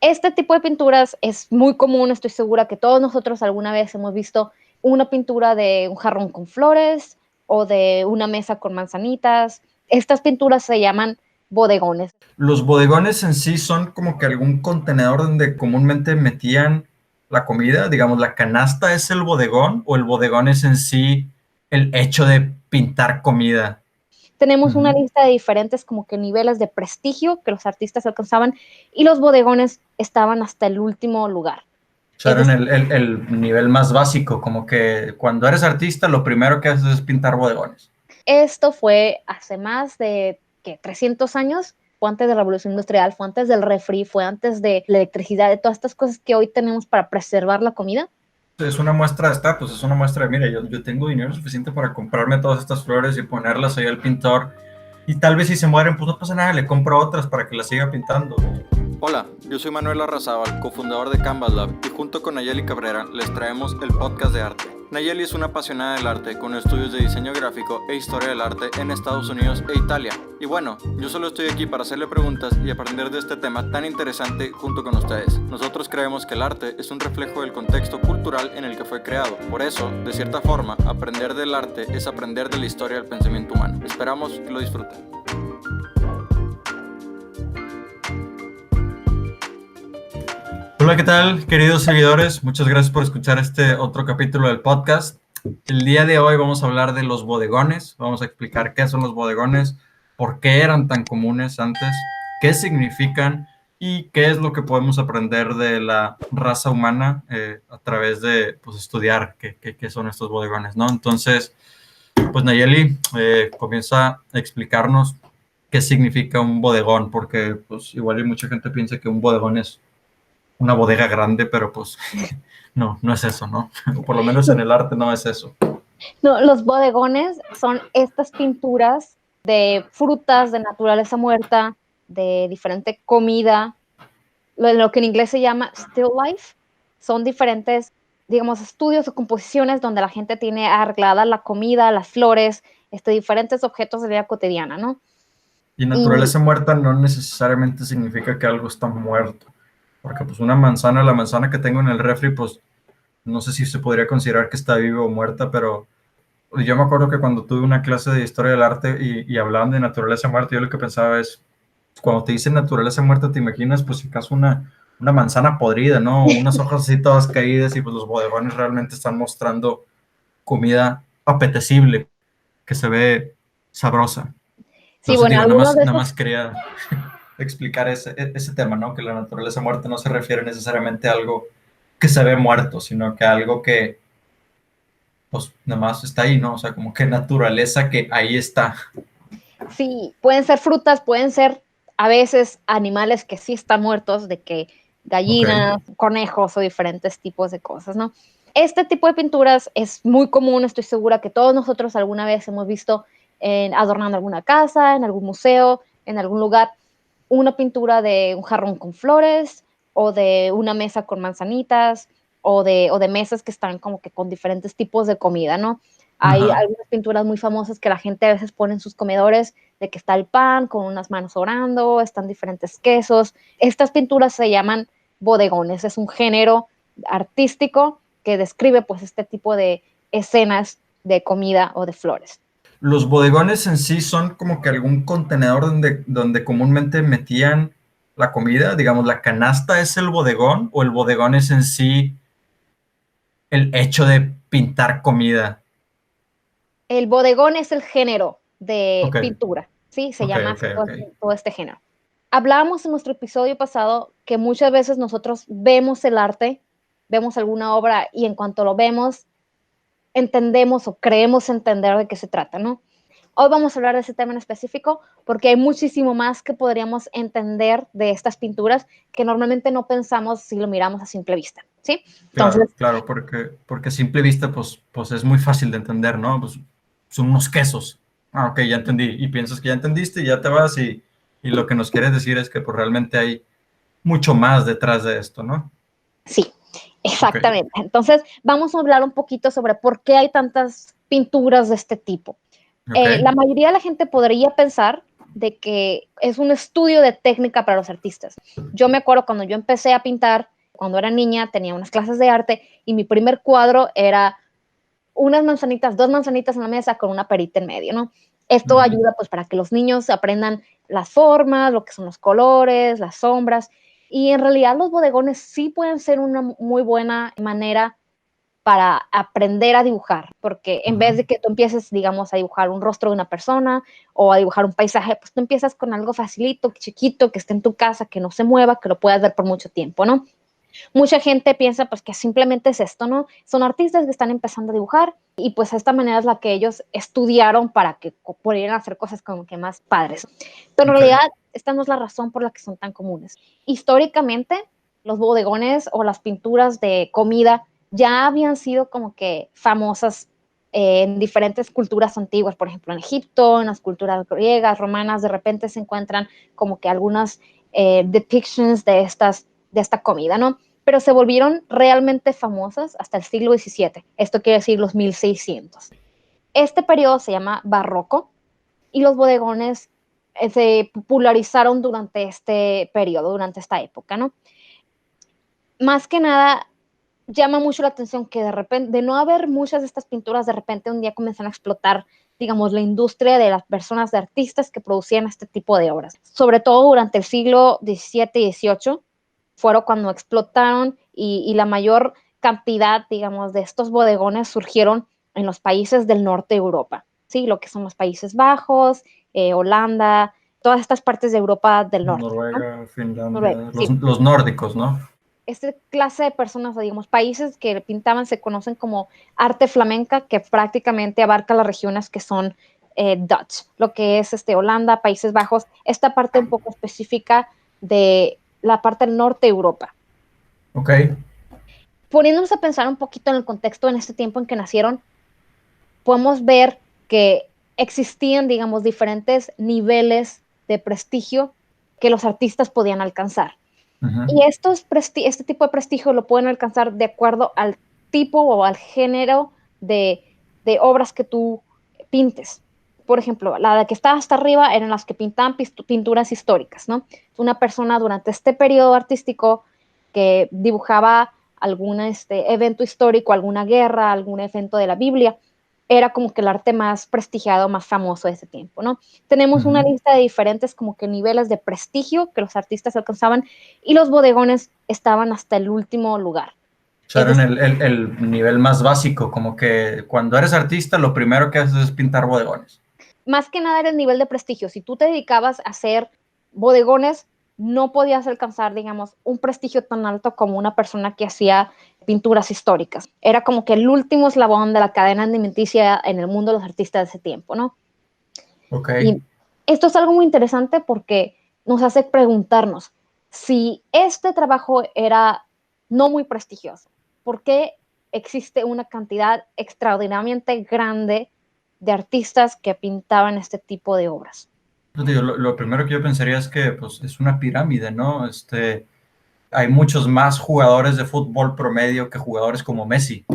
Este tipo de pinturas es muy común, estoy segura que todos nosotros alguna vez hemos visto una pintura de un jarrón con flores o de una mesa con manzanitas. Estas pinturas se llaman bodegones. Los bodegones en sí son como que algún contenedor donde comúnmente metían la comida, digamos, la canasta es el bodegón o el bodegón es en sí el hecho de pintar comida. Tenemos una Ujú. lista de diferentes como que niveles de prestigio que los artistas alcanzaban y los bodegones estaban hasta el último lugar. O sea, Es eran decir, el nivel más básico, como que cuando eres artista lo primero que haces es pintar bodegones. esto fue hace más de 300 años, fue antes de la revolución industrial, fue antes del refri, fue antes de la electricidad, de todas estas cosas que hoy tenemos para preservar la comida. Es una muestra de estatus, es una muestra de, mira, yo tengo dinero suficiente para comprarme todas estas flores y ponerlas ahí al pintor. Y tal vez si se mueren, pues no pasa nada, le compro otras para que las siga pintando. Hola, yo soy Manuel Arrazábal, cofundador de Canvas Lab, y junto con Nayeli Cabrera les traemos el podcast de arte. Nayeli es una apasionada del arte con estudios de diseño gráfico e historia del arte en Estados Unidos e Italia. Y bueno, yo solo estoy aquí para hacerle preguntas y aprender de este tema tan interesante junto con ustedes. Nosotros creemos que el arte es un reflejo del contexto cultural en el que fue creado. Por eso, de cierta forma, aprender del arte es aprender de la historia del pensamiento humano. Esperamos que lo disfruten. Hola, ¿qué tal, queridos seguidores? Muchas gracias por escuchar este otro capítulo del podcast. El día de hoy vamos a hablar de los bodegones. Vamos a explicar qué son los bodegones, por qué eran tan comunes antes, qué significan y qué es lo que podemos aprender de la raza humana a través de pues, estudiar qué son estos bodegones, ¿no? Entonces, pues Nayeli comienza a explicarnos qué significa un bodegón, porque pues igual y mucha gente piensa que un bodegón es una bodega grande, pero pues no es eso, ¿no? O por lo menos en el arte no es eso. No, los bodegones son estas pinturas de frutas, de naturaleza muerta, de diferente comida, lo que en inglés se llama still life. Son diferentes, digamos, estudios o composiciones donde la gente tiene arreglada la comida, las flores, diferentes objetos de vida cotidiana, ¿no? Y Y naturaleza muerta no necesariamente significa que algo está muerto, porque pues una manzana, la manzana que tengo en el refri, pues no sé si se podría considerar que está viva o muerta, pero yo me acuerdo que cuando tuve una clase de historia del arte y hablaban de naturaleza muerta, yo lo que pensaba es, cuando te dicen naturaleza muerta, te imaginas pues si acaso una manzana podrida, ¿no? Unas hojas así todas caídas y pues los bodegones realmente están mostrando comida apetecible, que se ve sabrosa. sí, Entonces bueno, digo, algunos de nada esos, más quería explicar ese tema, ¿no? Que la naturaleza muerta no se refiere necesariamente a algo que se ve muerto, sino que a algo que pues nada más está ahí, ¿no? O sea, como que naturaleza que ahí está. sí, pueden ser frutas, pueden ser a veces animales que sí están muertos, de que Ok. gallinas, conejos o diferentes tipos de cosas, ¿no? Este tipo de pinturas es muy común, estoy segura que todos nosotros alguna vez hemos visto adornando alguna casa, en algún museo, en algún lugar, una pintura de un jarrón con flores o de una mesa con manzanitas o de mesas que están como que con diferentes tipos de comida, ¿no? Hay Ajá. algunas pinturas muy famosas que la gente a veces pone en sus comedores, de que está el pan con unas manos orando, están diferentes quesos. Estas pinturas se llaman bodegones, es un género artístico que describe pues este tipo de escenas de comida o de flores. Los bodegones en sí son como que algún contenedor donde comúnmente metían la comida, digamos, la canasta es el bodegón o el bodegón es en sí el hecho de pintar comida. El bodegón es el género de Ok, pintura, ¿sí? Se ok, llama ok, así ok. todo este género. Hablábamos en nuestro episodio pasado que muchas veces nosotros vemos el arte, vemos alguna obra y en cuanto lo vemos, entendemos o creemos entender de qué se trata, ¿no? Hoy vamos a hablar de ese tema en específico porque hay muchísimo más que podríamos entender de estas pinturas que normalmente no pensamos si lo miramos a simple vista, ¿sí? Claro, Entonces, claro, porque a simple vista, pues es muy fácil de entender, ¿no? Pues son unos quesos. Ah, ok, ya entendí. Y piensas que ya entendiste y ya te vas y lo que nos quieres decir es que pues realmente hay mucho más detrás de esto, ¿no? sí, Ok, exactamente. Entonces, vamos a hablar un poquito sobre por qué hay tantas pinturas de este tipo. ok, La mayoría de la gente podría pensar de que es un estudio de técnica para los artistas. Yo me acuerdo cuando yo empecé a pintar, cuando era niña, tenía unas clases de arte y mi primer cuadro era unas manzanitas, dos manzanitas en la mesa con una perita en medio, ¿no? Esto ayuda pues para que los niños aprendan las formas, lo que son los colores, las sombras, y en realidad los bodegones sí pueden ser una muy buena manera para aprender a dibujar, porque en vez de que tú empieces, digamos, a dibujar un rostro de una persona o a dibujar un paisaje, pues tú empiezas con algo facilito, chiquito, que esté en tu casa, que no se mueva, que lo puedas ver por mucho tiempo, ¿no? Mucha gente piensa pues que simplemente es esto, ¿no? Son artistas que están empezando a dibujar y pues esta manera es la que ellos estudiaron para que pudieran hacer cosas como que más padres. Pero en realidad esta no es la razón por la que son tan comunes. Históricamente, los bodegones o las pinturas de comida ya habían sido como que famosas en diferentes culturas antiguas, por ejemplo en Egipto, en las culturas griegas, romanas, de repente se encuentran como que algunas depictions de esta comida, ¿no? Pero se volvieron realmente famosas hasta el siglo XVII. Esto quiere decir los 1600. Este periodo se llama barroco y los bodegones se popularizaron durante este periodo, durante esta época, ¿no? Más que nada, llama mucho la atención que de repente, de no haber muchas de estas pinturas, de repente un día comenzaron a explotar, digamos, la industria de las personas, de artistas que producían este tipo de obras. Sobre todo durante el siglo XVII y XVIII, fueron cuando explotaron y la mayor cantidad, digamos, de estos bodegones surgieron en los países del norte de Europa, ¿sí? Lo que son los Países Bajos, Holanda, todas estas partes de Europa del norte, Noruega, ¿no? Finlandia, Noruega, sí. los nórdicos, ¿no? Esta clase de personas, digamos, países que pintaban se conocen como arte flamenca, que prácticamente abarca las regiones que son Dutch, lo que es Holanda, Países Bajos, esta parte un poco específica de la parte del norte de Europa. Ok. Poniéndonos a pensar un poquito en el contexto en este tiempo en que nacieron, podemos ver que existían, digamos, diferentes niveles de prestigio que los artistas podían alcanzar. Y este tipo de prestigio lo pueden alcanzar de acuerdo al tipo o al género de obras que tú pintes. Por ejemplo, la que estaba hasta arriba eran las que pintaban pinturas históricas, ¿no? Una persona durante este periodo artístico que dibujaba algún evento histórico, alguna guerra, algún evento de la Biblia, era como que el arte más prestigiado, más famoso de ese tiempo, ¿no? Tenemos una lista de diferentes como que niveles de prestigio que los artistas alcanzaban y los bodegones estaban hasta el último lugar. O sea, eran el nivel más básico, como que cuando eres artista lo primero que haces es pintar bodegones. Más que nada era el nivel de prestigio. Si tú te dedicabas a hacer bodegones, no podías alcanzar, digamos, un prestigio tan alto como una persona que hacía pinturas históricas. Era como que el último eslabón de la cadena alimenticia en el mundo de los artistas de ese tiempo, ¿no? Ok. Y esto es algo muy interesante porque nos hace preguntarnos si este trabajo era no muy prestigioso, ¿por qué existe una cantidad extraordinariamente grande de artistas que pintaban este tipo de obras? Pues digo, lo primero que yo pensaría es que pues, es una pirámide, ¿no? Hay muchos más jugadores de fútbol promedio que jugadores como Messi.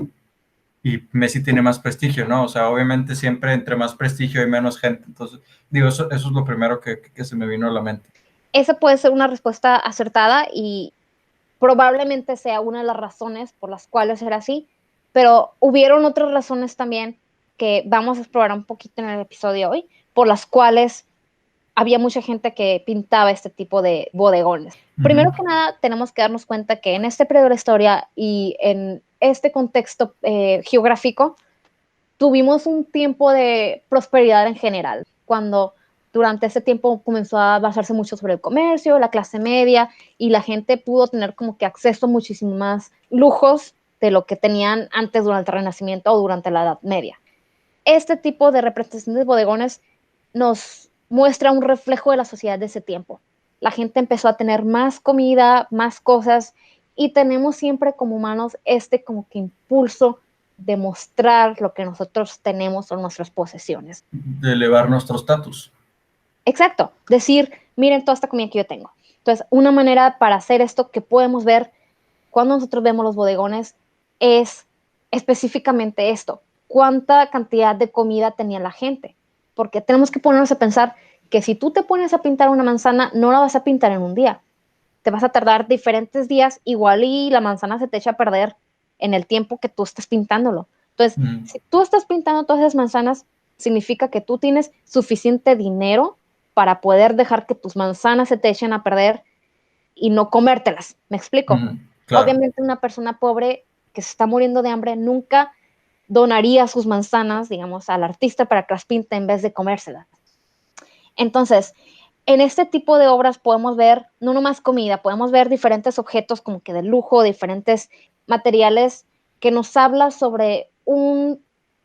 Y Messi tiene más prestigio, ¿no? O sea, obviamente siempre entre más prestigio hay menos gente. Entonces, digo, eso es lo primero que se me vino a la mente. Esa puede ser una respuesta acertada y probablemente sea una de las razones por las cuales era así, pero hubieron otras razones también que vamos a explorar un poquito en el episodio de hoy, por las cuales había mucha gente que pintaba este tipo de bodegones. Primero que nada, tenemos que darnos cuenta que en este periodo de la historia y en este contexto geográfico, tuvimos un tiempo de prosperidad en general, cuando durante ese tiempo comenzó a basarse mucho sobre el comercio, la clase media, y la gente pudo tener como que acceso a muchísimos más lujos de lo que tenían antes durante el Renacimiento o durante la Edad Media. Este tipo de representación de bodegones nos muestra un reflejo de la sociedad de ese tiempo. La gente empezó a tener más comida, más cosas, y tenemos siempre como humanos como que impulso de mostrar lo que nosotros tenemos o nuestras posesiones. De elevar nuestro estatus. Exacto, decir, miren toda esta comida que yo tengo. Entonces, una manera para hacer esto que podemos ver cuando nosotros vemos los bodegones es específicamente esto, cuánta cantidad de comida tenía la gente, porque tenemos que ponernos a pensar que si tú te pones a pintar una manzana, no la vas a pintar en un día. Te vas a tardar diferentes días, igual y la manzana se te echa a perder en el tiempo que tú estés pintándolo. Entonces, si tú estás pintando todas esas manzanas, significa que tú tienes suficiente dinero para poder dejar que tus manzanas se te echen a perder y no comértelas. ¿Me explico? Claro. Obviamente una persona pobre que se está muriendo de hambre nunca donaría sus manzanas, digamos, al artista para que las pinte en vez de comérselas. Entonces, en este tipo de obras podemos ver no nomás comida, podemos ver diferentes objetos como que de lujo, diferentes materiales que nos habla sobre un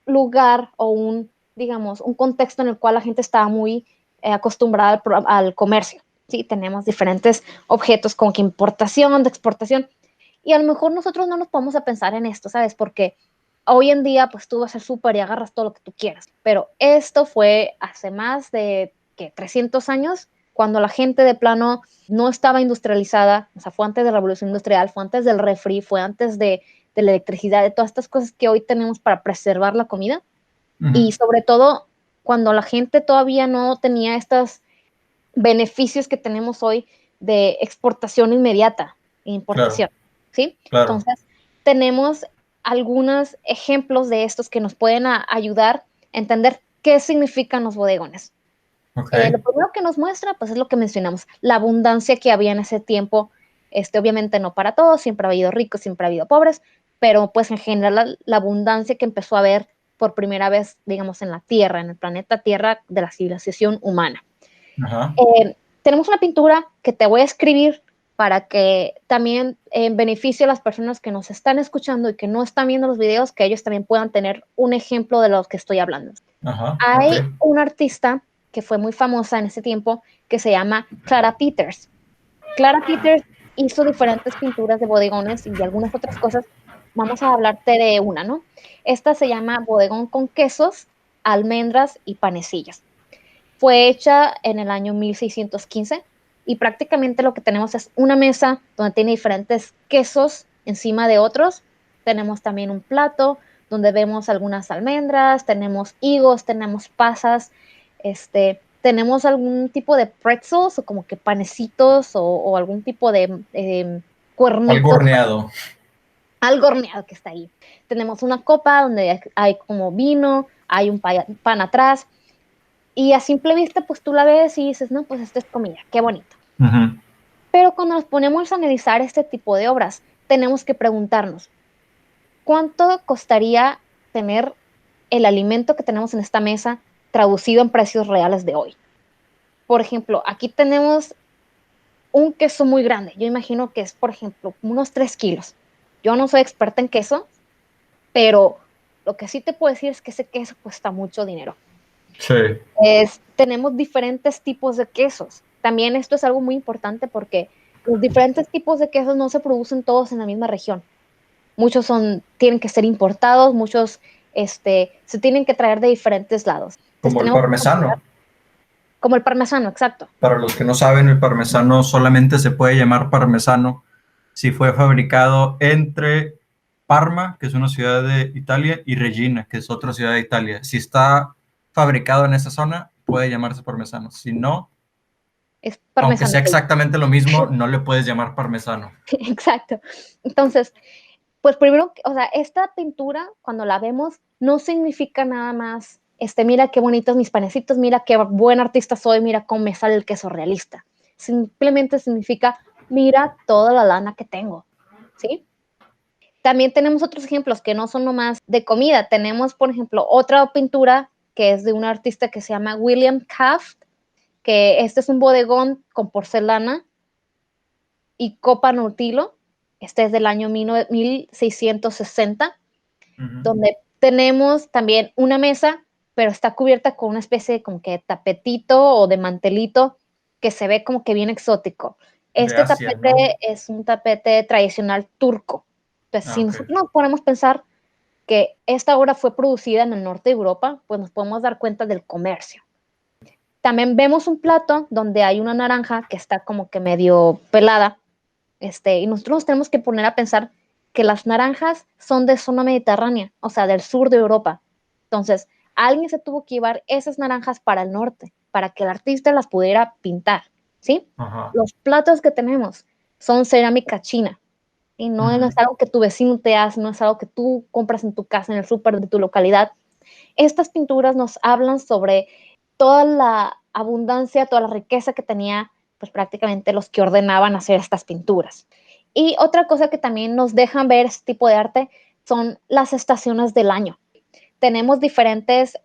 lugar o digamos, un contexto en el cual la gente estaba muy acostumbrada al comercio. Sí, tenemos diferentes objetos como que importación, de exportación, y a lo mejor nosotros no nos podemos a pensar en esto, ¿sabes? Porque hoy en día, pues tú vas al súper y agarras todo lo que tú quieras, pero esto fue hace más de 300 años, cuando la gente de plano no estaba industrializada, o sea, fue antes de la revolución industrial, fue antes del refri, fue antes de la electricidad, de todas estas cosas que hoy tenemos para preservar la comida, y sobre todo cuando la gente todavía no tenía estos beneficios que tenemos hoy de exportación inmediata e importación, Claro, ¿sí? claro. Entonces, tenemos algunos ejemplos de estos que nos pueden ayudar a entender qué significan los bodegones. Okay. Lo primero que nos muestra, pues es lo que mencionamos, la abundancia que había en ese tiempo, obviamente no para todos, siempre ha habido ricos, siempre ha habido pobres, pero pues en general la abundancia que empezó a haber por primera vez, digamos, en la Tierra, en el planeta Tierra de la civilización humana. Ajá. Tenemos una pintura que te voy a escribir para que también en beneficio a las personas que nos están escuchando y que no están viendo los videos, que ellos también puedan tener un ejemplo de lo que estoy hablando. Ajá. Hay Okay. una artista que fue muy famosa en ese tiempo que se llama Clara Peters. Clara Peters hizo diferentes pinturas de bodegones y de algunas otras cosas. Vamos a hablarte de una, ¿no? Esta se llama Bodegón con quesos, almendras y panecillos. Fue hecha en el año 1615 y prácticamente lo que tenemos es una mesa donde tiene diferentes quesos encima de otros. Tenemos también un plato donde vemos algunas almendras, tenemos higos, tenemos pasas, tenemos algún tipo de pretzels o como que panecitos o algún tipo de Algo cuernitos, horneado. algo horneado que está ahí. Tenemos una copa donde hay como vino, hay un pan atrás, y a simple vista, pues tú la ves y dices, no, pues esto es comida, qué bonito. Pero cuando nos ponemos a analizar este tipo de obras, tenemos que preguntarnos, ¿cuánto costaría tener el alimento que tenemos en esta mesa traducido en precios reales de hoy? Por ejemplo, aquí tenemos un queso muy grande. Yo imagino que es, por ejemplo, unos 3 kilos. Yo no soy experta en queso, pero lo que sí te puedo decir es que ese queso cuesta mucho dinero. Sí. Tenemos diferentes tipos de quesos. También esto es algo muy importante porque los diferentes tipos de quesos no se producen todos en la misma región. Muchos tienen que ser importados, muchos se tienen que traer de diferentes lados. Entonces Como el tenemos que comparar, parmesano. como el parmesano, exacto. Para los que no saben, el parmesano solamente se puede llamar parmesano si fue fabricado entre Parma, que es una ciudad de Italia, y Regina, que es otra ciudad de Italia. Si está fabricado en esa zona, puede llamarse parmesano. Si no, Es aunque parmesano. sea exactamente lo mismo, no le puedes llamar parmesano. Exacto. Entonces, pues primero, o sea, esta pintura, cuando la vemos, no significa nada más, mira qué bonitos mis panecitos, mira qué buen artista soy, mira cómo me sale el queso realista. Simplemente significa, mira toda la lana que tengo, ¿sí? También tenemos otros ejemplos que no son nomás de comida. Tenemos, por ejemplo, otra pintura que es de un artista que se llama William Taft, que este es un bodegón con porcelana y copa Nutilo. Este es del año 1660, donde tenemos también una mesa, pero está cubierta con una especie de como que tapetito o de mantelito que se ve como que bien exótico. De Este Asia, tapete ¿no? es un tapete tradicional turco. Entonces, si Ok. nosotros nos ponemos a pensar que esta obra fue producida en el norte de Europa, pues nos podemos dar cuenta del comercio. También vemos un plato donde hay una naranja que está como que medio pelada, y nosotros nos tenemos que poner a pensar que las naranjas son de zona mediterránea, o sea, del sur de Europa. Entonces, alguien se tuvo que llevar esas naranjas para el norte, para que el artista las pudiera pintar, ¿sí? Ajá. Los platos que tenemos son cerámica china, y no es algo que tu vecino te hace, no es algo que tú compras en tu casa, en el súper de tu localidad. Estas pinturas nos hablan sobre toda la abundancia, toda la riqueza que tenía, pues prácticamente los que ordenaban hacer estas pinturas. Y otra cosa que también nos dejan ver este tipo de arte son las estaciones del año. Tenemos diferentes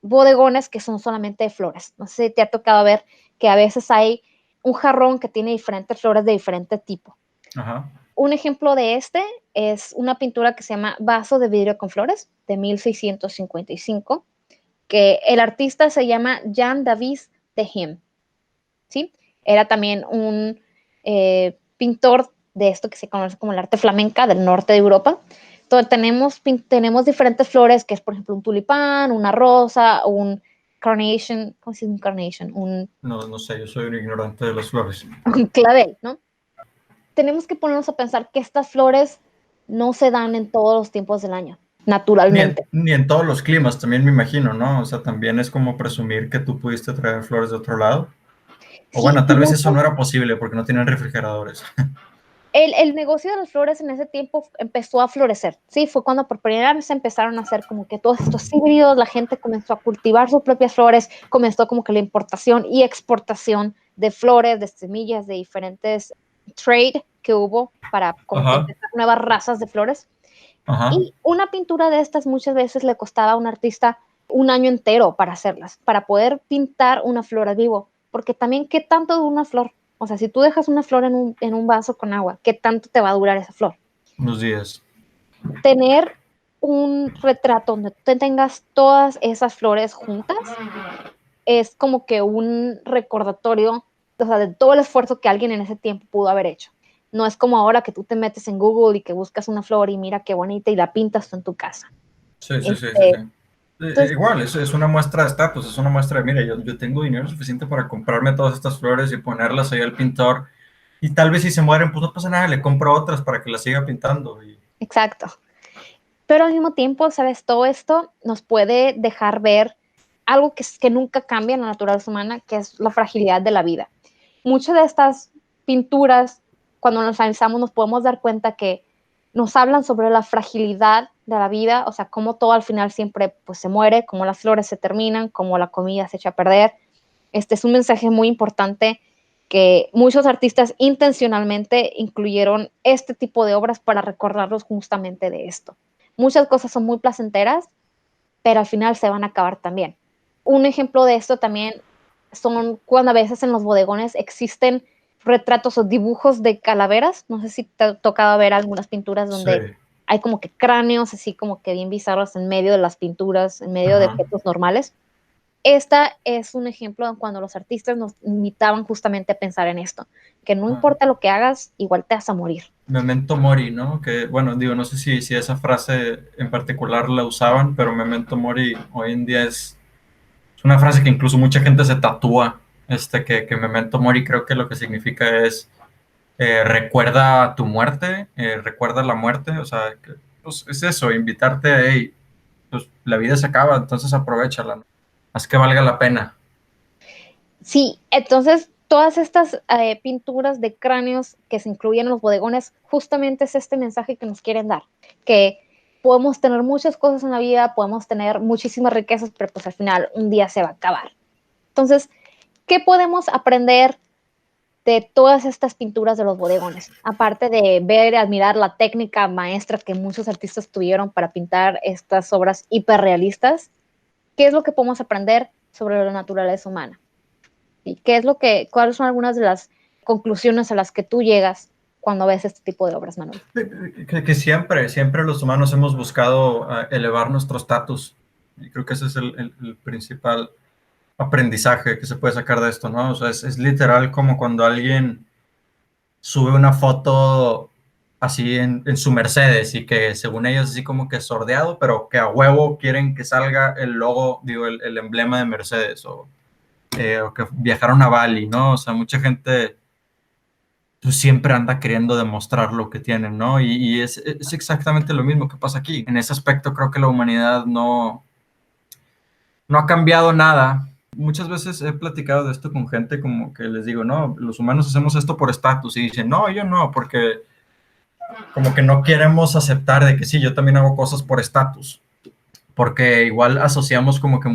bodegones que son solamente de flores. No sé si te ha tocado ver que a veces hay un jarrón que tiene diferentes flores de diferente tipo. Ajá. Un ejemplo de este es una pintura que se llama Vaso de vidrio con flores, de 1655, que el artista se llama Jean-David Dehim, ¿sí? Era también un pintor de esto que se conoce como el arte flamenca del norte de Europa. Entonces tenemos diferentes flores, que es por ejemplo un tulipán, una rosa, un carnation, ¿cómo se dice un carnation? No sé, yo soy un ignorante de las flores. Un clavel, ¿no? Tenemos que ponernos a pensar que estas flores no se dan en todos los tiempos del año, naturalmente. Ni en todos los climas, también me imagino, ¿no? O sea, también es como presumir que tú pudiste traer flores de otro lado. O Sí, bueno, tal vez eso no era posible porque no tienen refrigeradores. el negocio de las flores en ese tiempo empezó a florecer, ¿sí? Fue cuando por primera vez empezaron a hacer como que todos estos híbridos, la gente comenzó a cultivar sus propias flores, comenzó como que la importación y exportación de flores, de semillas, de diferentes trade que hubo para como que Ajá. empezar nuevas razas de flores. Ajá. Y una pintura de estas muchas veces le costaba a un artista un año entero para hacerlas, para poder pintar una flor a vivo, porque también, ¿qué tanto de una flor? O sea, si tú dejas una flor en un vaso con agua, ¿qué tanto te va a durar esa flor? Unos días. Tener un retrato donde tú tengas todas esas flores juntas es como que un recordatorio, o sea, de todo el esfuerzo que alguien en ese tiempo pudo haber hecho. No es como ahora que tú te metes en Google y que buscas una flor y mira qué bonita y la pintas tú en tu casa. Sí, sí, sí, sí, sí. Entonces, Igual, es una muestra de estatus, es una muestra de, mira, yo tengo dinero suficiente para comprarme todas estas flores y ponerlas ahí al pintor. Y tal vez si se mueren, pues no pasa nada, le compro otras para que las siga pintando. exacto. Pero al mismo tiempo, ¿sabes? Todo esto nos puede dejar ver algo que nunca cambia en la naturaleza humana, que es la fragilidad de la vida. Muchas de estas pinturas, cuando nos analizamos, nos podemos dar cuenta que nos hablan sobre la fragilidad de la vida, o sea, cómo todo al final siempre pues, se muere, cómo las flores se terminan, cómo la comida se echa a perder. Este es un mensaje muy importante que muchos artistas intencionalmente incluyeron este tipo de obras para recordarlos justamente de esto. Muchas cosas son muy placenteras, pero al final se van a acabar también. Un ejemplo de esto también son cuando a veces en los bodegones existen retratos o dibujos de calaveras. No sé si te ha tocado ver algunas pinturas Sí. donde hay como que cráneos así como que bien bizarros en medio de las pinturas, en medio de Ajá. objetos normales. Esta es un ejemplo de cuando los artistas nos invitaban justamente a pensar en esto, que no importa lo que hagas, igual te vas a morir. Memento mori, ¿no? Que, bueno, digo, no sé si esa frase en particular la usaban, pero memento mori hoy en día es una frase que incluso mucha gente se tatúa, que memento mori creo que lo que significa es recuerda tu muerte, recuerda la muerte, o sea, pues es eso, invitarte a, hey, pues la vida se acaba, entonces aprovéchala, ¿no? Haz que valga la pena. Sí, entonces todas estas pinturas de cráneos que se incluyen en los bodegones, justamente es este mensaje que nos quieren dar, que podemos tener muchas cosas en la vida, podemos tener muchísimas riquezas, pero pues al final un día se va a acabar. Entonces, ¿qué podemos aprender de todas estas pinturas de los bodegones? Aparte de ver y admirar la técnica maestra que muchos artistas tuvieron para pintar estas obras hiperrealistas, ¿qué es lo que podemos aprender sobre la naturaleza humana? ¿Y cuáles son algunas de las conclusiones a las que tú llegas cuando ves este tipo de obras, Manuel? Que siempre los humanos hemos buscado elevar nuestro estatus. Y creo que ese es el principal aprendizaje que se puede sacar de esto, ¿no? O sea, es literal como cuando alguien sube una foto así en su Mercedes y que según ellos así como que sordeado, pero que a huevo quieren que salga el logo, digo, el emblema de Mercedes o que viajaron a Bali, ¿no? O sea, mucha gente pues, siempre anda queriendo demostrar lo que tienen, ¿no? Y es exactamente lo mismo que pasa aquí. En ese aspecto creo que la humanidad no ha cambiado nada Muchas veces he platicado de esto con gente como que les digo, no, los humanos hacemos esto por estatus, y dicen, no, yo no, porque como que no queremos aceptar de que sí, yo también hago cosas por estatus, porque igual asociamos como que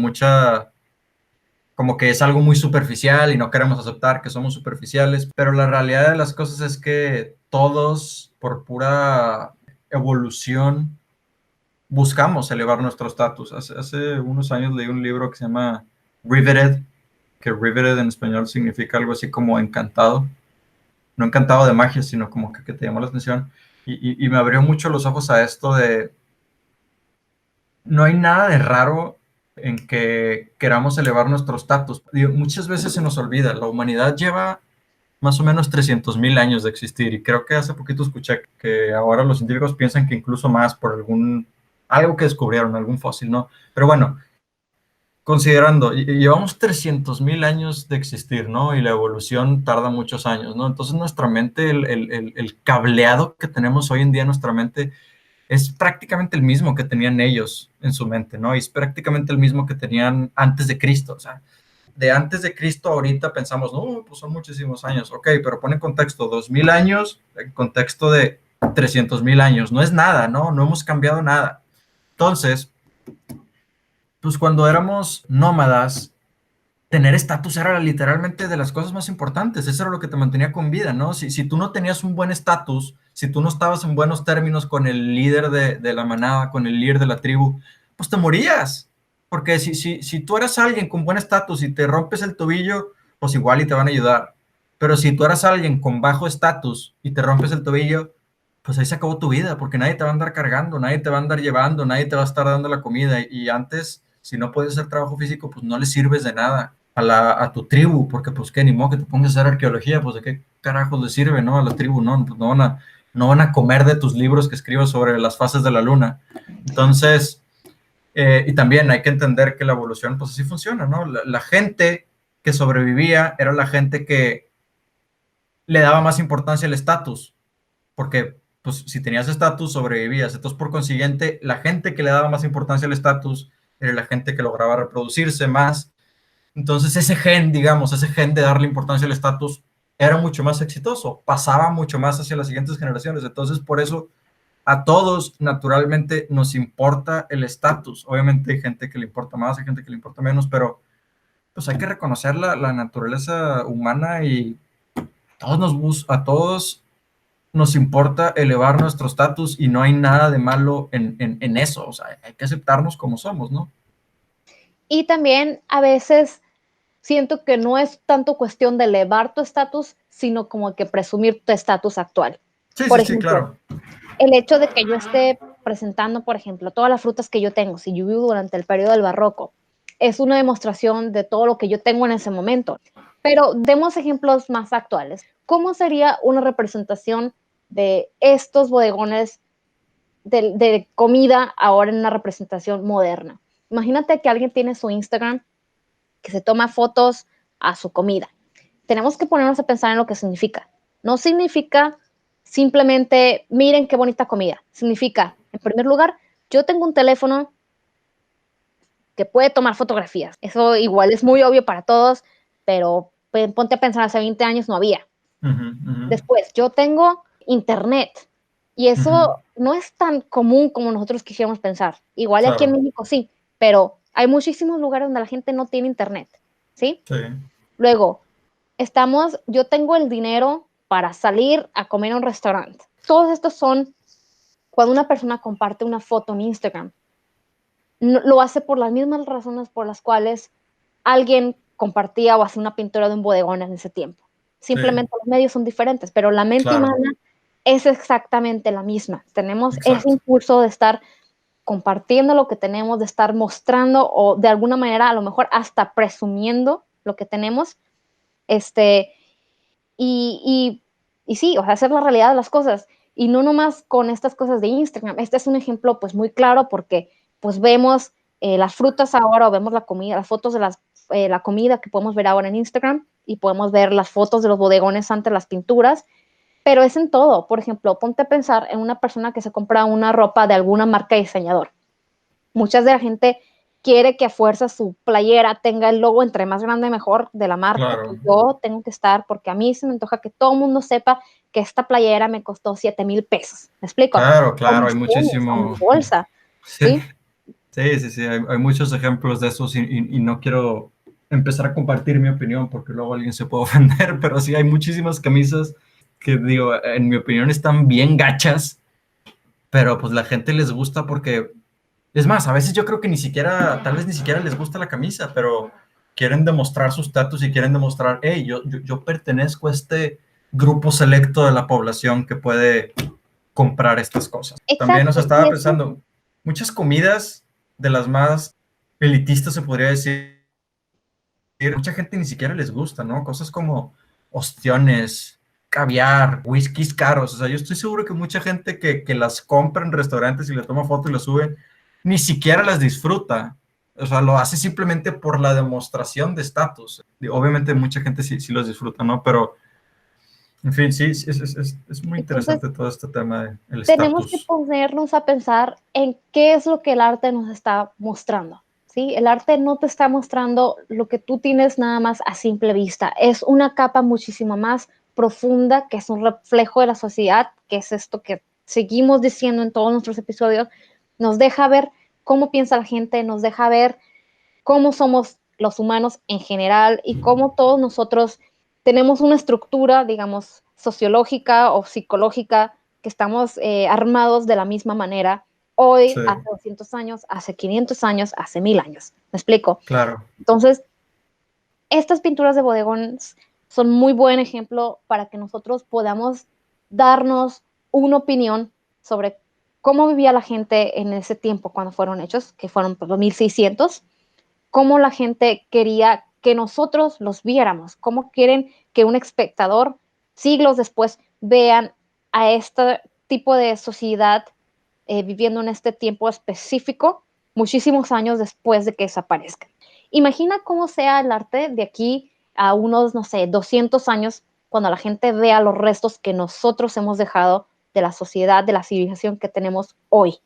como que es algo muy superficial y no queremos aceptar que somos superficiales, pero la realidad de las cosas es que todos, por pura evolución, buscamos elevar nuestro estatus. Hace unos años leí un libro que se llama Riveted, que Riveted en español significa algo así como encantado, no encantado de magia, sino como que te llamó la atención, y me abrió mucho los ojos a esto de, no hay nada de raro en que queramos elevar nuestro estatus. Muchas veces se nos olvida, la humanidad lleva más o menos 300,000 años de existir, y creo que hace poquito escuché que ahora los científicos piensan que incluso más por algo que descubrieron, algún fósil, ¿no? Pero bueno, considerando, llevamos 300,000 años de existir, ¿no? Y la evolución tarda muchos años, ¿no? Entonces nuestra mente, el cableado que tenemos hoy en día en nuestra mente es prácticamente el mismo que tenían ellos en su mente, ¿no? Y es prácticamente el mismo que tenían antes de Cristo. O sea, de antes de Cristo ahorita pensamos, no, pues son muchísimos años. Ok, pero pone en contexto 2,000 años, en contexto de 300,000 años. No es nada, ¿no? No hemos cambiado nada. Entonces, pues cuando éramos nómadas, tener estatus era literalmente de las cosas más importantes. Eso era lo que te mantenía con vida, ¿no? Si tú no tenías un buen estatus, si tú no estabas en buenos términos con el líder de la manada, con el líder de la tribu, pues te morías. Porque si tú eras alguien con buen estatus y te rompes el tobillo, pues igual y te van a ayudar. Pero si tú eras alguien con bajo estatus y te rompes el tobillo, pues ahí se acabó tu vida, porque nadie te va a andar cargando, nadie te va a andar llevando, nadie te va a estar dando la comida. Y antes, si no puedes hacer trabajo físico, pues no le sirves de nada a tu tribu, porque pues qué, ni modo que te pongas a hacer arqueología, pues de qué carajos le sirve, ¿no? A la tribu, no, pues no van a comer de tus libros que escribes sobre las fases de la luna. Entonces, y también hay que entender que la evolución, pues así funciona, ¿no? La gente que sobrevivía era la gente que le daba más importancia al estatus, porque pues si tenías estatus, sobrevivías. Entonces, por consiguiente, la gente que le daba más importancia al estatus era la gente que lograba reproducirse más. Entonces ese gen, digamos, ese gen de darle importancia al estatus era mucho más exitoso, pasaba mucho más hacia las siguientes generaciones. Entonces por eso a todos naturalmente nos importa el estatus. Obviamente hay gente que le importa más, hay gente que le importa menos, pero pues hay que reconocer la naturaleza humana, y a todos nos importa elevar nuestro estatus, y no hay nada de malo en eso. O sea, hay que aceptarnos como somos, ¿no? Y también a veces siento que no es tanto cuestión de elevar tu estatus, sino como que presumir tu estatus actual. Sí, Por sí, sí, ejemplo, claro. el hecho de que yo esté presentando, por ejemplo, todas las frutas que yo tengo, si yo vivo durante el periodo del barroco, es una demostración de todo lo que yo tengo en ese momento. Pero demos ejemplos más actuales. ¿Cómo sería una representación de estos bodegones de comida ahora en una representación moderna? Imagínate que alguien tiene su Instagram, que se toma fotos a su comida. Tenemos que ponernos a pensar en lo que significa. No significa simplemente, miren qué bonita comida. Significa, en primer lugar, yo tengo un teléfono que puede tomar fotografías. Eso igual es muy obvio para todos, pero ponte a pensar, hace 20 años no había. Después, yo tengo internet, y eso no es tan común como nosotros quisiéramos pensar. Igual aquí en Claro. México sí, pero hay muchísimos lugares donde la gente no tiene internet, ¿sí? Sí. Luego, yo tengo el dinero para salir a comer a un restaurante. Todos estos son cuando una persona comparte una foto en Instagram. Lo hace por las mismas razones por las cuales alguien compartía o hacía una pintura de un bodegón en ese tiempo. Sí, Simplemente los medios son diferentes, pero la mente claro, humana es exactamente la misma. Tenemos ese exacto. impulso de estar compartiendo lo que tenemos, de estar mostrando o de alguna manera a lo mejor hasta presumiendo lo que tenemos. Este, y sí, o sea, hacer la realidad de las cosas. Y no nomás con estas cosas de Instagram. Este es un ejemplo pues muy claro porque pues vemos las frutas ahora, o vemos la comida, las fotos de la comida que podemos ver ahora en Instagram, y podemos ver las fotos de los bodegones antes, las pinturas, pero es en todo. Por ejemplo, ponte a pensar en una persona que se compra una ropa de alguna marca de diseñador. Muchas de la gente quiere que a fuerza su playera tenga el logo entre más grande mejor de la marca, Claro. que yo tengo que estar, porque a mí se me antoja que todo el mundo sepa que esta playera me costó 7,000 pesos. ¿Me explico? Claro, O claro, mis hay tenis, o mi muchísimo. bolsa, Sí, ¿sí? sí, sí, sí, hay muchos ejemplos de esos y no quiero empezar a compartir mi opinión porque luego alguien se puede ofender, pero sí hay muchísimas camisas que digo, en mi opinión están bien gachas, pero pues la gente les gusta porque, es más, a veces yo creo que ni siquiera, tal vez ni siquiera les gusta la camisa, pero quieren demostrar su estatus y quieren demostrar, hey, yo pertenezco a este grupo selecto de la población que puede comprar estas cosas. También, o sea, Exacto, y estaba eso, pensando, muchas comidas de las más elitistas, se podría decir, mucha gente ni siquiera les gusta, ¿no? Cosas como ostiones, caviar, whiskies caros. O sea, yo estoy seguro que mucha gente que las compra en restaurantes y le toma fotos y las sube, ni siquiera las disfruta. O sea, lo hace simplemente por la demostración de estatus. Obviamente mucha gente sí los disfruta, ¿no? Pero, en fin, sí, es muy entonces interesante todo este tema del tenemos que estatus. ponernos a pensar en qué es lo que el arte nos está mostrando. ¿Sí? El arte no te está mostrando lo que tú tienes nada más a simple vista. Es una capa muchísimo más profunda, que es un reflejo de la sociedad, que es esto que seguimos diciendo en todos nuestros episodios. Nos deja ver cómo piensa la gente, nos deja ver cómo somos los humanos en general y cómo todos nosotros tenemos una estructura, digamos, sociológica o psicológica, que estamos armados de la misma manera hoy, Sí, hace 200 años, hace 500 años, hace 1000 años. ¿Me explico? claro. Entonces, estas pinturas de bodegones son muy buen ejemplo para que nosotros podamos darnos una opinión sobre cómo vivía la gente en ese tiempo cuando fueron hechos, que fueron por los 1600, cómo la gente quería que nosotros los viéramos, cómo quieren que un espectador siglos después vean a este tipo de sociedad viviendo en este tiempo específico, muchísimos años después de que desaparezcan. Imagina cómo sea el arte de aquí a unos, no sé, 200 años, cuando la gente vea los restos que nosotros hemos dejado de la sociedad, de la civilización que tenemos hoy.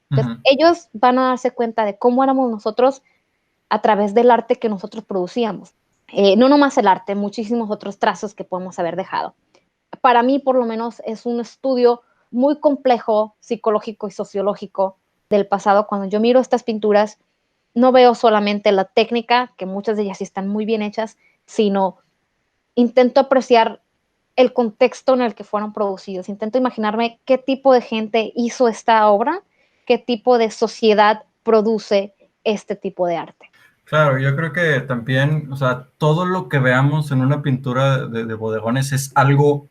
Entonces, Ujú. ellos van a darse cuenta de cómo éramos nosotros a través del arte que nosotros producíamos. No nomás el arte, muchísimos otros trazos que podemos haber dejado. Para mí, por lo menos, es un estudio muy complejo, psicológico y sociológico del pasado. Cuando yo miro estas pinturas, no veo solamente la técnica, que muchas de ellas sí están muy bien hechas, sino intento apreciar el contexto en el que fueron producidos. Intento imaginarme qué tipo de gente hizo esta obra, qué tipo de sociedad produce este tipo de arte. Claro, yo creo que también, o sea, todo lo que veamos en una pintura de bodegones es algo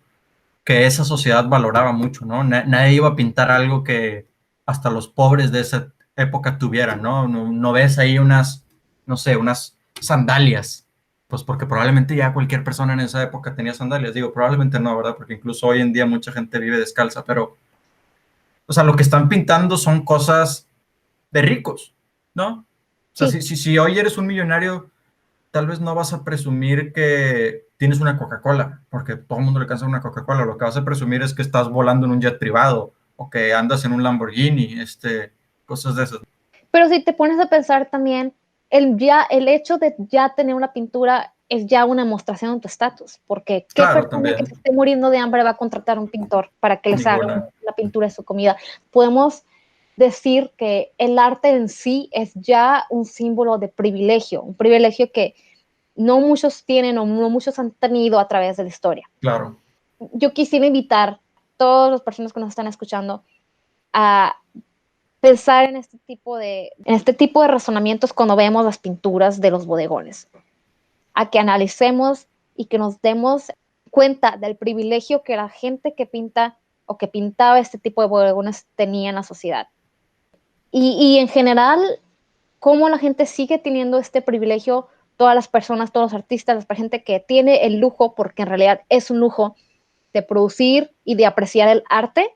que esa sociedad valoraba mucho, ¿no? Nadie iba a pintar algo que hasta los pobres de esa época tuvieran, ¿no? No ves ahí unas, no sé, unas sandalias, pues porque probablemente ya cualquier persona en esa época tenía sandalias. Digo, probablemente no, ¿verdad? Porque incluso hoy en día mucha gente vive descalza, pero, o sea, lo que están pintando son cosas de ricos, ¿no? O sea, Sí, si hoy eres un millonario, tal vez no vas a presumir que tienes una Coca-Cola, porque todo el mundo le cansa una Coca-Cola. Lo que vas a presumir es que estás volando en un jet privado o que andas en un Lamborghini, cosas de esas. pero si te pones a pensar también, el hecho de ya tener una pintura es ya una demostración de tu estatus, porque qué Claro, persona que también, se esté muriendo de hambre va a contratar a un pintor para que les haga ninguna. la pintura de su comida. Podemos decir que el arte en sí es ya un símbolo de privilegio, un privilegio que no muchos tienen o no muchos han tenido a través de la historia. Claro, Yo quisiera invitar a todas las personas que nos están escuchando a pensar en este tipo de razonamientos cuando vemos las pinturas de los bodegones, a que analicemos y que nos demos cuenta del privilegio que la gente que pinta o que pintaba este tipo de bodegones tenía en la sociedad. Y en general, cómo la gente sigue teniendo este privilegio, todas las personas, todos los artistas, la gente que tiene el lujo, porque en realidad es un lujo, de producir y de apreciar el arte,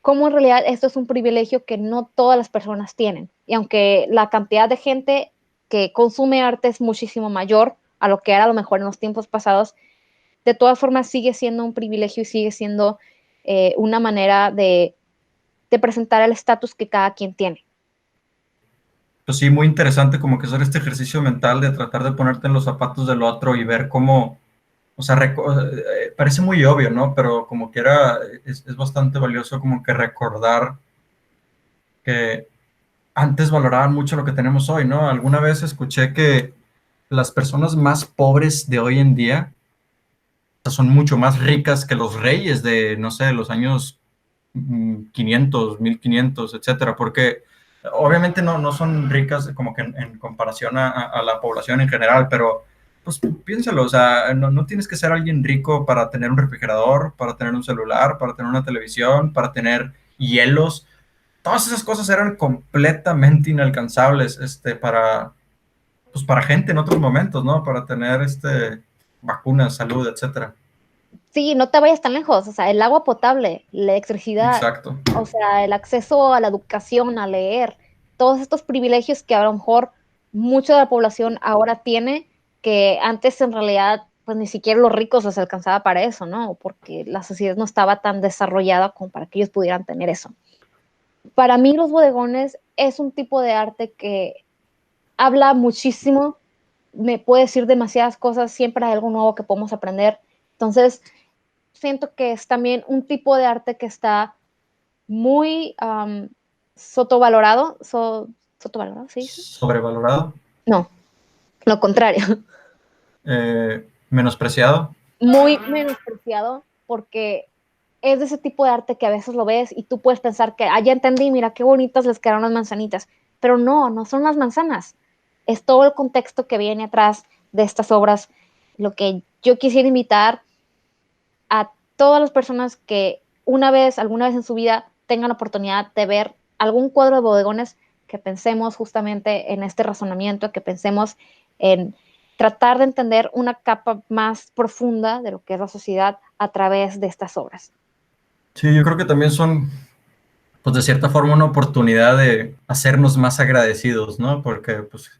cómo en realidad esto es un privilegio que no todas las personas tienen. Y aunque la cantidad de gente que consume arte es muchísimo mayor a lo que era a lo mejor en los tiempos pasados, de todas formas sigue siendo un privilegio y sigue siendo una manera de presentar el estatus que cada quien tiene. pues sí, muy interesante como que hacer este ejercicio mental de tratar de ponerte en los zapatos del otro y ver cómo, o sea, parece muy obvio, ¿no? Pero como quiera, es bastante valioso como que recordar que antes valoraban mucho lo que tenemos hoy, ¿no? Alguna vez escuché que las personas más pobres de hoy en día son mucho más ricas que los reyes de, no sé, los años 500, 1500, etcétera, porque obviamente no son ricas como que en comparación a la población en general, pero pues piénsalo, o sea, no tienes que ser alguien rico para tener un refrigerador, para tener un celular, para tener una televisión, para tener hielos. Todas esas cosas eran completamente inalcanzables, pues para gente en otros momentos, ¿no? Para tener, vacunas, salud, etcétera. Sí, no te vayas tan lejos, o sea, el agua potable, la electricidad, Exacto. o sea, el acceso a la educación, a leer, todos estos privilegios que a lo mejor mucha de la población ahora tiene, que antes en realidad pues ni siquiera los ricos les alcanzaba para eso, ¿no? Porque la sociedad no estaba tan desarrollada como para que ellos pudieran tener eso. Para mí los bodegones es un tipo de arte que habla muchísimo, me puede decir demasiadas cosas, siempre hay algo nuevo que podemos aprender. Entonces, siento que es también un tipo de arte que está muy sotovalorado. ¿Sotovalorado se dice? Sobrevalorado, No, lo contrario. menospreciado. Muy menospreciado porque es de ese tipo de arte que a veces lo ves y tú puedes pensar que, ya entendí, mira qué bonitas les quedaron las manzanitas. Pero no son las manzanas. Es todo el contexto que viene atrás de estas obras. Lo que yo quisiera invitar a todas las personas que alguna vez en su vida, tengan la oportunidad de ver algún cuadro de bodegones, que pensemos justamente en este razonamiento, que pensemos en tratar de entender una capa más profunda de lo que es la sociedad a través de estas obras. Sí, yo creo que también son, pues de cierta forma, una oportunidad de hacernos más agradecidos, ¿no? Porque, pues,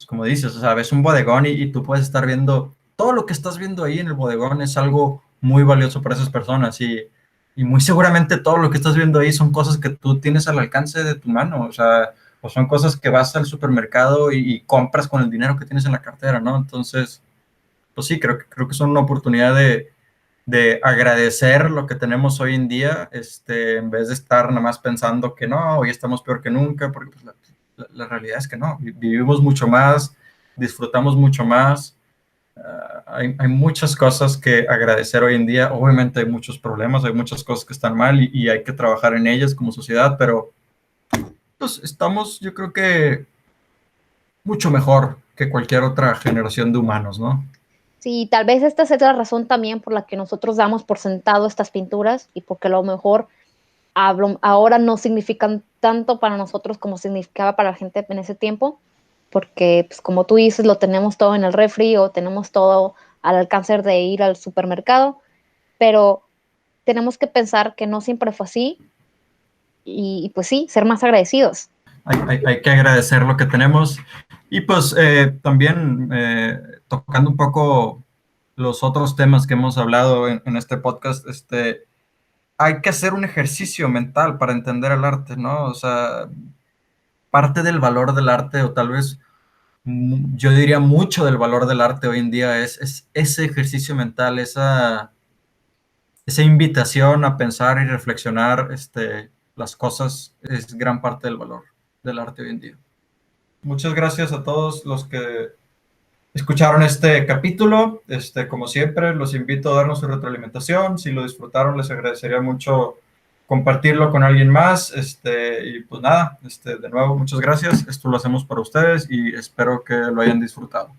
como dices, o sea, ves un bodegón y tú puedes estar viendo, todo lo que estás viendo ahí en el bodegón es algo muy valioso para esas personas y muy seguramente todo lo que estás viendo ahí son cosas que tú tienes al alcance de tu mano, o sea, o son cosas que vas al supermercado y compras con el dinero que tienes en la cartera, ¿no? Entonces, pues sí, creo que son una oportunidad de agradecer lo que tenemos hoy en día, en vez de estar nada más pensando que no, hoy estamos peor que nunca, porque pues, la realidad es que no, vivimos mucho más, disfrutamos mucho más, hay muchas cosas que agradecer hoy en día, obviamente hay muchos problemas, hay muchas cosas que están mal y hay que trabajar en ellas como sociedad, pero pues estamos, yo creo que mucho mejor que cualquier otra generación de humanos, ¿no? Sí, tal vez esta es la razón también por la que nosotros damos por sentado estas pinturas y porque a lo mejor ahora no significan tanto para nosotros como significaba para la gente en ese tiempo, porque pues como tú dices, lo tenemos todo en el refri o tenemos todo al alcance de ir al supermercado, pero tenemos que pensar que no siempre fue así y pues sí, ser más agradecidos. Hay que agradecer lo que tenemos y pues también tocando un poco los otros temas que hemos hablado en este podcast, hay que hacer un ejercicio mental para entender el arte, ¿no? O sea, parte del valor del arte, o tal vez yo diría mucho del valor del arte hoy en día, es ese ejercicio mental, esa invitación a pensar y reflexionar las cosas, es gran parte del valor del arte hoy en día. Muchas gracias a todos los que escucharon este capítulo. Como siempre, los invito a darnos su retroalimentación. Si lo disfrutaron, les agradecería mucho compartirlo con alguien más. Y pues nada, de nuevo, muchas gracias. Esto lo hacemos para ustedes y espero que lo hayan disfrutado.